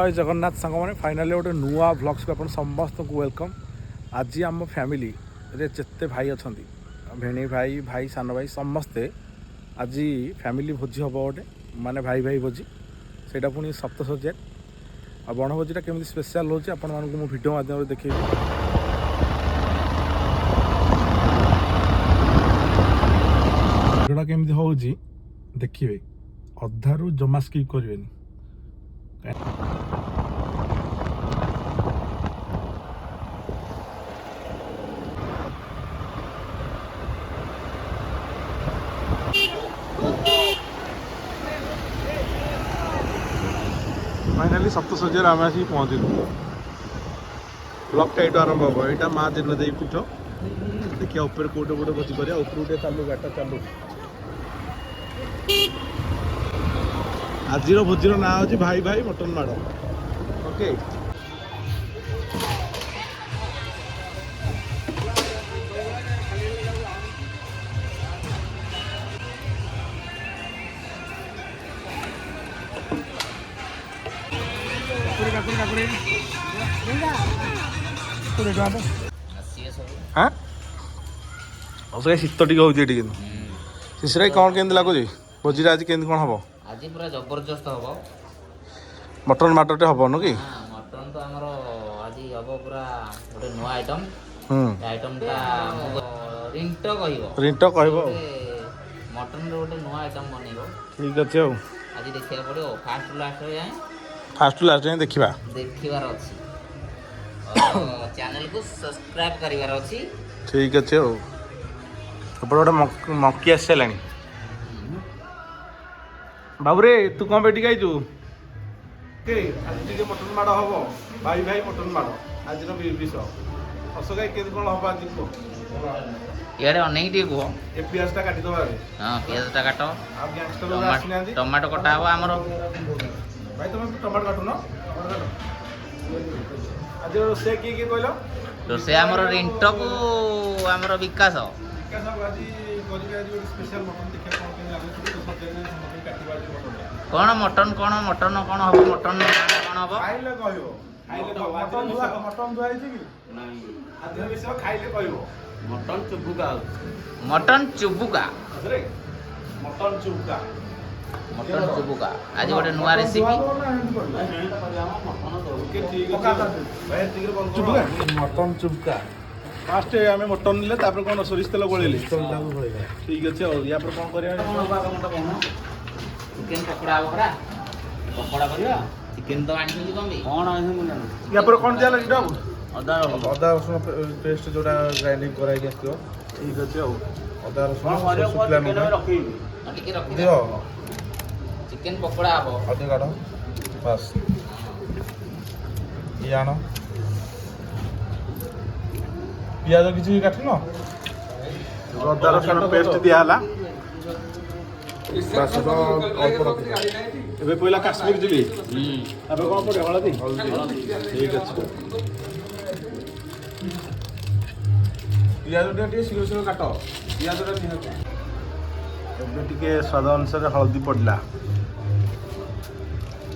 जय जगन्नाथ सांग मैंने फाइनाली गोटे नुआ व्लग्स को अपन समस्त को वेलकम। आज आम फैमिली रे जिते भाई अच्छा भेणी भाई भाई सान भाई समस्ते आज फैमिली भोजी हम गोटे माने भाई भाई भोजी से पुणी सप्तशଯ୍ୟା आ बनभोजीटा केमी स्पेशल हो भिडियो माध्यम देखी। भिडियोटा केमी हो देखिए अधारू जमा स्किप करें। फाइनाली सप्तशଯ୍ୟା आम आसिक पहुँचलु। ब्लॉगटा ये आरंभ हम यहाँ माँ दिनदेवी पीठ देखिए ऊपर कौटे कौटे भोजी करा ऊपर चालू गाटा चालू। आज भोजीर ना हूँ भाई भाई मटन माड़। ओके हाँ शीत टी हूँ शिशिरा कौन केमती लगुच भोजी आज केमती कौन हम आज पूरा जबरदस्त हम मटन माटटे हम नु कि मटन तो आमर आज हम पूरा गोटे नुआ आइटम आइटमटा रिंटो रिंटो कहब मटन गोटे नुआ आइटम बनइबो। ठीक अच्छे आज देखा पड़ो फास्ट लास्ट जाए फास्ट टू लास्ट जाए देखार अच्छी चैनल को सब्सक्राइब करिवार अच्छी। ठीक अच्छे गोटे मक्की आस सारा बाबूरे तू कौन बेटी गाइचु आज मटन माड़ हम भाई भाई मटन माड़ आज विष हस गाई के कौन हम आज इे अनेक टे कह ए पियाजटा काटिदेवा हाँ पियाजटा काट गैंगस्टर टमाटो कटा हम आमर भाई तुम टमाटो काटुन आज रोसे किए किए कहल रोसे आमर रिंटो को आमर विकास कौन मटन कौन मटन कौन हम मटन कौन हम मटन चुबुका मटन चुबुका मटन चुबुका मटन चुबुका आज गोटे नुआ रेसिपी मटन चुबुका फास्ट आम मटन ले कौन सोरिष तेल गोलेले ठीक अच्छे या कौन कर चिकेन पकोड़ा हम परा पकोड़ा करवा चिकेन तो आनी कौन या कौन दिया लगे अदा रसुण पेस्ट जो ग्राइंडिंग कराई ठीक अच्छे अदा रसुण शुक्ला दियो चिकेन पकोड़ा हम अदे काट बस ये आण पियाज किसी काटन अदा रसुण पेस्ट दिहला अल्प रखिए पहला काश्मीर चिली कौन पड़े हलदी ठीक अच्छे पियाज शीघ्र शीघ्र काट पियाज टे स्वाद अनुसार हलदी पड़ा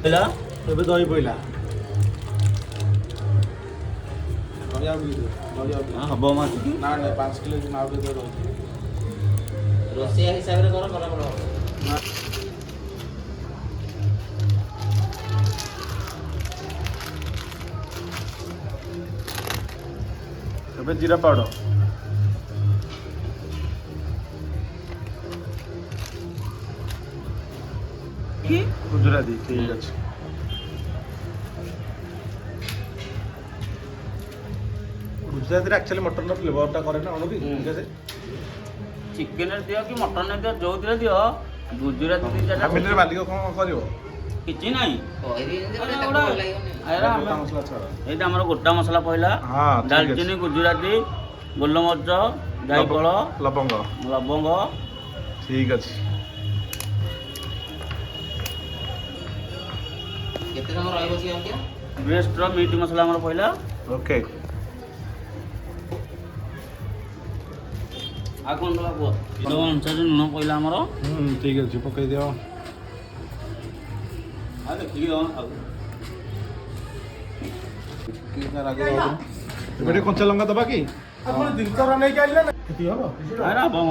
दही पड़ा हम ना ना 5 किलो ना रोसिया हिसाब से कर जीरा पाउडर गुजराती ठीक अच्छे गुजराती एक्चुअली मटन फ्लेवरटा करे ना अनुभी चिकेन दियो कि मटन दियो जो दियो गुजराती फैमिली मालिक कौन कर किछि नाही एटा हमर गोटा मसला पहिला दालचीनी गुजराती गोलमरिच जायफल लवंग लवंग ठीक अच्छे केते समय रहइबो कि हम क्या बेस्ट मीट मसला हमर पहिला ओके आ कोन दला को किलो अनुसार नुन पहिला हमर ठीक अच्छे पकई दियो आ देखि ଏବେ ଟିକେ କଞ୍ଚା ଲଙ୍କା ଦବା କି ଆପଣ ଜିନିଷ ନେଇକି ଆଇଲେ ନା କେତେ ହବ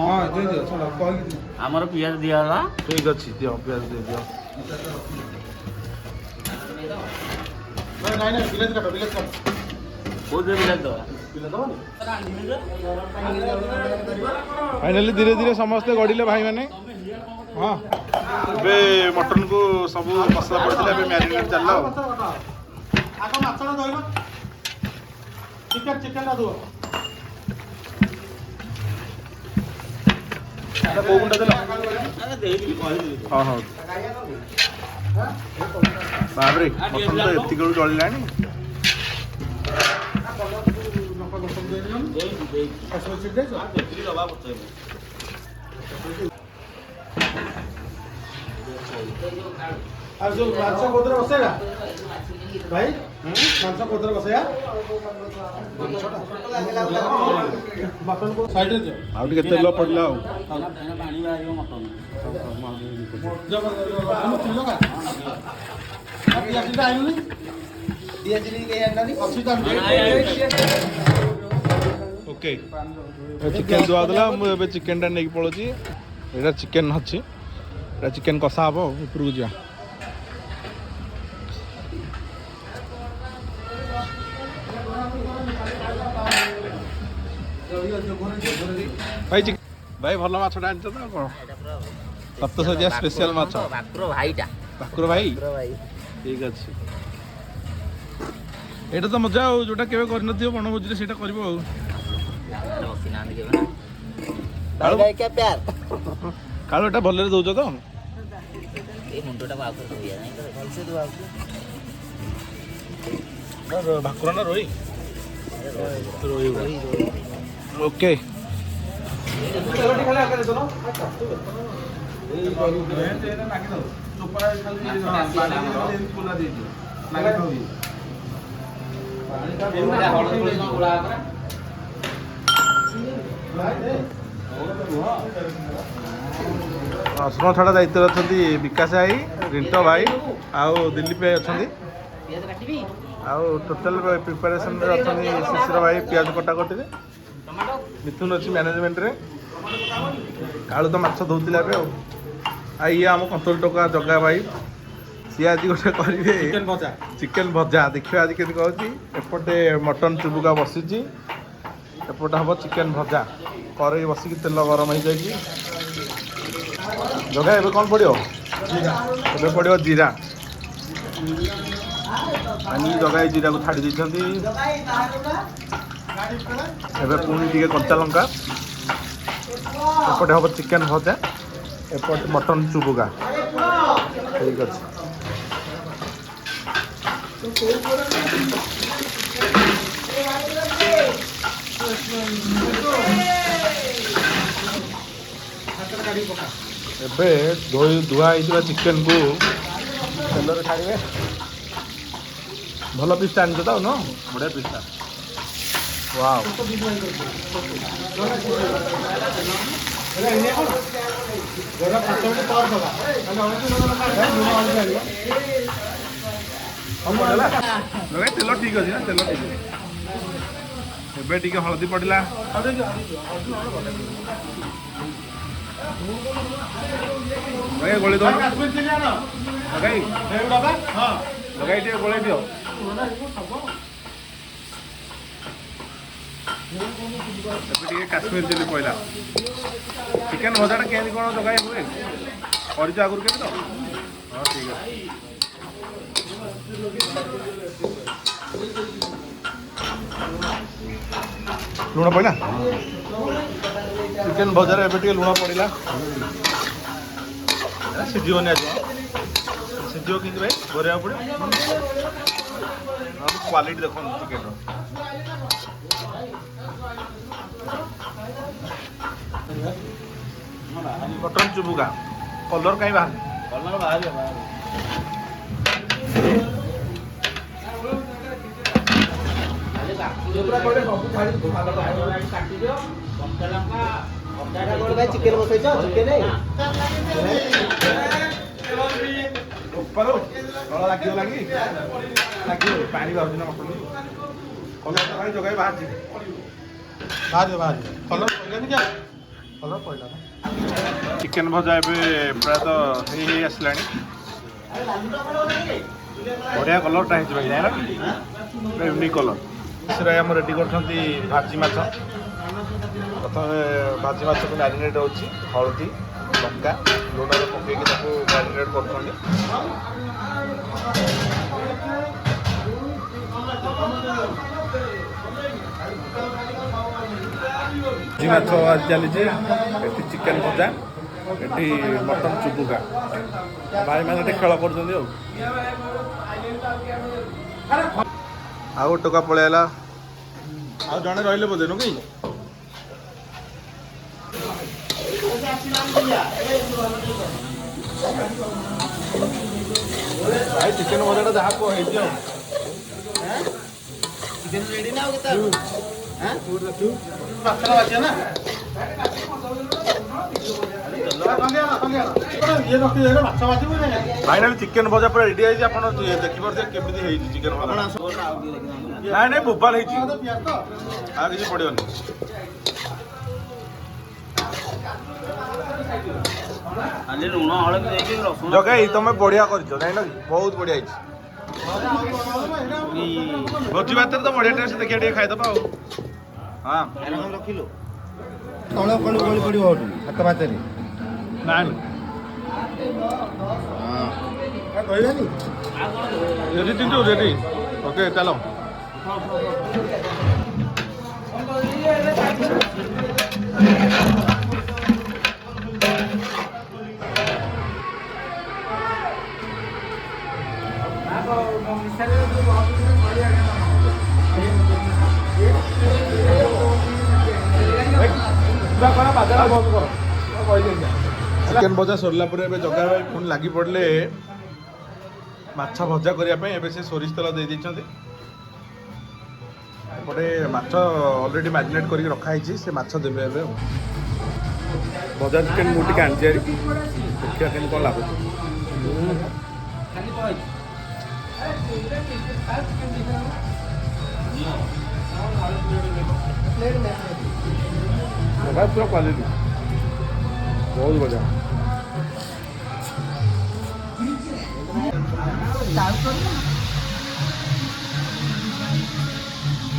ହଁ ଦେଇଦିଅ ଚଲ କହିକି ଆମର ପିଆଜ ଦିଆହେଲା। ଠିକ ଅଛି ଦିଅ ପିଆଜ ଦେଇଦିଅ ନାଇଁ ନାଇଁ ବିଲାତି କାଟ କୋଉଥିରେ ବିଲାତି ଦବା? फाइनाली धीरे धीरे समस्ते गढ़िले भाई मैंने हाँ ଏବେ ମଟନକୁ ସବୁ ମସଲା ପଡ଼ିଥିଲା ଏବେ ମ୍ୟାରିନେଟ୍ ଚାଲିଲା ଆଉ କୋଉ ଗୁଣ୍ଡ ଦେଲ ହଁ ହଉ ବାବରେ ମଟନ ତ ଏତିକି ବେଳୁ ଜଳିଲାଣି ଆଉ ଯୋଉ ମାଂସ କୋଉଥିରେ ବସେଇବା ଭାଇ ମାଂସ କୋଉଥିରେ ବସେଇବା ସାଇଡରେ ଦିଅ ଆଉ ଟିକେ ତେଲ ପଡ଼ିଲା ଆଉ ପାଣି ବାହାରିବ ମଟନ। ओके चिकेन दुआ देला मु एबे चिकेन टा नेकी पळोची एटा चिकेन अछि एटा चिकेन कसा हबो उपरु जा भाई भाई भल माछटा आनिछ त कोन सप्तशଯ୍ୟା स्पेशल माछ ଭାକୁର ଭାଇଟା ଭାକୁର ଭାଇ ठीक ଅଛି ଏଇଟା ତ ମଜା ଆଉ ଯୋଉଟା କେବେ କରିନଥିବ ବଣଭୋଜିରେ ସେଇଟା କରିବ ଆଉ ବସିନାହାନ୍ତି କେବେ କାଳୁ ଏଟା ଭଲରେ ଦଉଛ ତ ଏଇ ମୁଣ୍ଡଟା ଭାକୁର ଧୋଇଆ ନାହିଁ ତ ଭଲସେ ଧୁଆ ଭାକୁର ନା ରୋହି ଓକେ ରସୁଣ ଛଡ଼ା ଦାୟିତ୍ୱରେ ଅଛନ୍ତି ବିକାଶ ଭାଇ ରିଣ୍ଟୋ ଭାଇ ଆଉ ଦିଲ୍ଲୀପ ଭାଇ ଅଛନ୍ତି ଆଉ ଟୋଟାଲ ପ୍ରିପାରେସନରେ ଅଛନ୍ତି ଶିଶିର ଭାଇ ପିଆଜ କଟାକଟିରେ ମିଥୁନ ଅଛି ମ୍ୟାନେଜମେଣ୍ଟରେ କାଳୁ ତ ମାଛ ଧୋଉଥିଲା ଏବେ ଆଉ ଇଏ ଆମ କଣ୍ଟ୍ରୋଲ ଟୋକା ଜଗା ଭାଇ ସିଏ ଆଜି ଗୋଟେ କରିବେ ଚିକେନ ଭଜା ଦେଖିବା ଆଜି କେମିତି କହୁଛି ଏପଟେ ମଟନ ଚୁବୁକା ବସିଛି ଏପଟେ ହେବ ଚିକେନ ଭଜା କରେଇ ବସିକି ତେଲ ଗରମ ହେଇଯାଇଛି ଜଗା ଏବେ କ'ଣ ପଡ଼ିବ ଏବେ ପଡ଼ିବ ଜିରା ଆଣି ଜଗା ଏଇ ଜିରାକୁ ଛାଡ଼ି ଦେଇଛନ୍ତି ଏବେ ପୁଣି ଟିକେ କଞ୍ଚା ଲଙ୍କା ଏପଟେ ହେବ ଚିକେନ ଭଜା ଏପଟେ ମଟନ ଚୁବୁକା ଠିକ୍ ଅଛି ଏବେ ଧୁଆ ହେଇଥିବା ଚିକେନକୁ ତେଲରେ ଛାଡ଼ିବେ ଭଲ ପିସ୍ଟା ଆଣିଛ ତ ନ ବଢ଼ିଆ ପିସ୍ଟା ୱାଓ ତେଲ ଠିକ୍ ଅଛି ନା ତେଲ ଠିକ୍ ଅଛି ଏବେ ଟିକେ ହଳଦୀ ପଡ଼ିଲା ଗୋଳେଇ ଦଉନ ଲଗାଇ ଲଗାଇ ଟିକେ ଗୋଳେଇ ଦିଅ ଏବେ ଟିକେ କାଶ୍ମୀର ଚିଲି ପଇଲା ଚିକେନ ଭଜାଟା କେମିତି କ'ଣ ଲଗାଇ ହୁଏ କରିଛ ଆଗରୁ କେମିତି ତ ହଁ ଠିକ୍ ଅଛି ଲୁଣ ପଡ଼ିଲା ଚିକେନ ଭଜାରେ ଏବେ ଟିକେ ଲୁଣ ପଡ଼ିଲା ସିଝିବନି ଆଜି ସିଝିବ କେମିତି ଭାଇ କରିବାକୁ ପଡ଼ିବ କ୍ୱାଲିଟି ଦେଖନ୍ତୁ ଚିକେନର ମଟନ ଚୁବୁକା କଲର କାହିଁ ବାହାରୁନି କଲର ବାହାରିବ ଚିକେନ ବସେଇଛ ଚିକେନ ଲାଗିବ ପାଣି ବାହାରୁଛି ନା ମଟନ କଲର ଭାଇ ଜଗାଇ ବାହାରିଛି ବାହାରିବ କଲର ପଡ଼ିଲାନି କି କଲର ପଡ଼ିଲା ନା ଚିକେନ ଭଜା ଏବେ ପ୍ରାୟତଃ ହେଇ ଆସିଲାଣି ବଢ଼ିଆ କଲରଟା ହେଇଛି ଭାଇ ଜାଣିଲ ୟୁନିକ୍ କଲର ସେଟା ଆମର ରେଡ଼ି କରୁଛନ୍ତି ଭାଜି ମାଛ ପ୍ରଥମେ ଭାଜି ମାଛକୁ ମ୍ୟାରିନେଟ୍ ହେଉଛି ହଳଦୀ ଲଙ୍କା ଲୁଣରେ ପକାଇକି ତାକୁ ମ୍ୟାରିନେଟ୍ କରୁଛନ୍ତି ଭାଜି ମାଛ ଚାଲିଛି ଏଠି ଚିକେନ ଭଜା ଏଠି ମଟନ ଚୁବୁକା ଭାଇମାନେ ଏଠି ଖେଳ କରୁଛନ୍ତି ଆଉ ଟୋକା ପଳେଇଲା ଆଉ ଜଣେ ରହିଲେ ବୋଧେ ନୁ କି ଭାଇ ଚିକେନ ଭଜାଟା ଯାହା କୁହ ହେଇଛି ଆଉ ଚିକେନ ରେଡି ନା ଆଉ କେତେ ନା फाइनाली चिकेन भजा पूरा रेडी है आप देखिए केमी है चिकेन भजा ना ना बोबाल आ किसी पड़ोनी जगह तुम बढ़िया कर बहुत बढ़िया भोजी भात तो बढ़िया टेस्ट देखिए खाईदबा हाँ रखिलु तले कली बळी पड़ो हाथ भाତରେ ନାଇଁ ହଁ କହିଲାନି ରେଡି ଟିଟୁ ରେଡି ଓକେ ଚାଲ चिकेन भजा सरला जगह भाई पुणी लगी पड़े माछ भजा करने से सोरिष तेल दे पटे माछ ऑलरेडी मैरिनेट करके रखाई से माछ देवे भजा चिकेन मुझे आनी देखिए कौन कौन लगुच पूरा क्वालिटी बहुत बढ़िया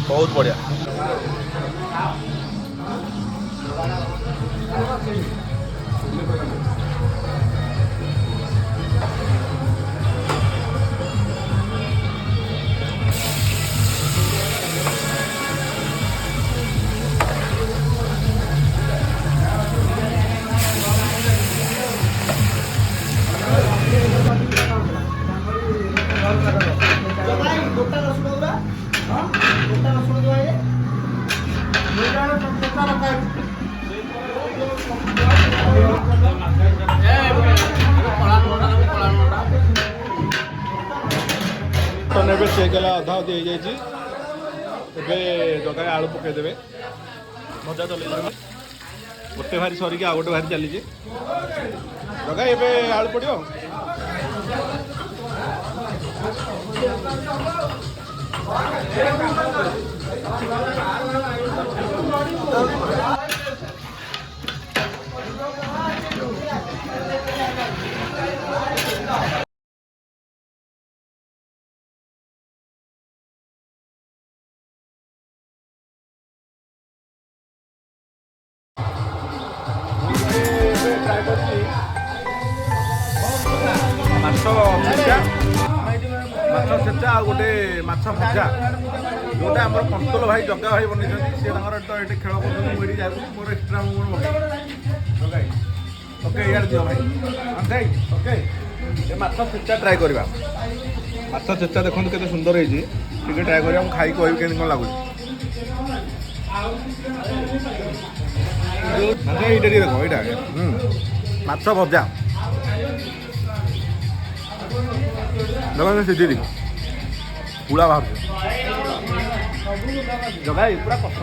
बहुत बढ़िया चेक अधा अधी हो जाए जगह आलू पकईदे मजा चल गोटे भारी सरिक आ गोटे भारी चली जगह ये आलू पड़ो माछ छेचा आ गोटे माछ भजा जोटा आम कंतोल भाई जगा भाई बन सी तो ये खेल कर मोर एक्सट्रा जगाई ओके यार दियो भाई भाई ओके ये माछ छेचा ट्राए करवा माछ छेचा देखो के सुंदर है ट्राए कर खाई कह कौन लगुच देखो यहाँ माछ भजा देखो सीधी पुला बाहर जगह पूरा कष्ट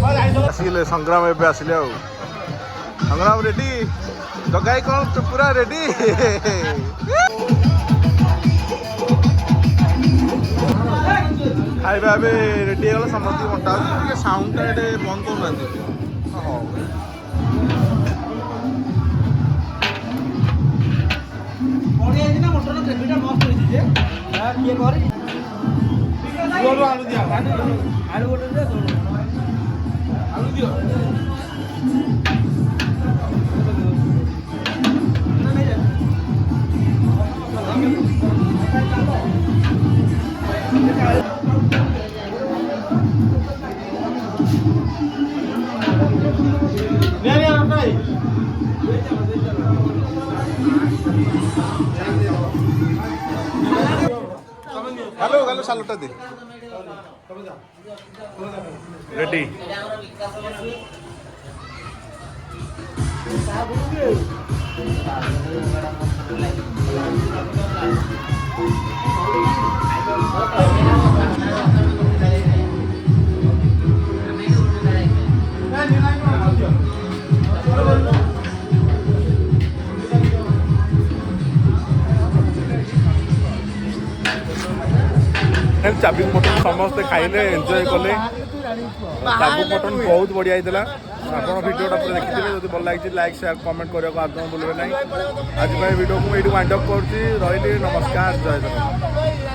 ଆସିଲେ ସଂଗ୍ରାମ ଏବେ ଆସିଲେ ଆଉ ସଂଗ୍ରାମ ରେଡି ଜଗାଇ କ'ଣ ପୁରା ରେଡି ଖାଇବା ଏବେ ରେଡି ହେଇଗଲା ସମସ୍ତଙ୍କୁ ବଣ୍ଟା ହେଉଛି ଟିକେ ସାଉଣ୍ଡଟା ଏଠି ବନ୍ଦ କରୁନାହାନ୍ତି ହଉ हेलो हेलो सालुटा दे रेडी चाबी मटन समस्ते खाइले एंजॉय कले चाबू मटन बहुत बढ़िया होता आप भिडियोटा पूरा देखिए जब भल लगी लाइक शेयर कमेंट करने को आदम भूलें ना आज भिडियो को ये वाइंड अप कर रही नमस्कार जय जगन्नाथ।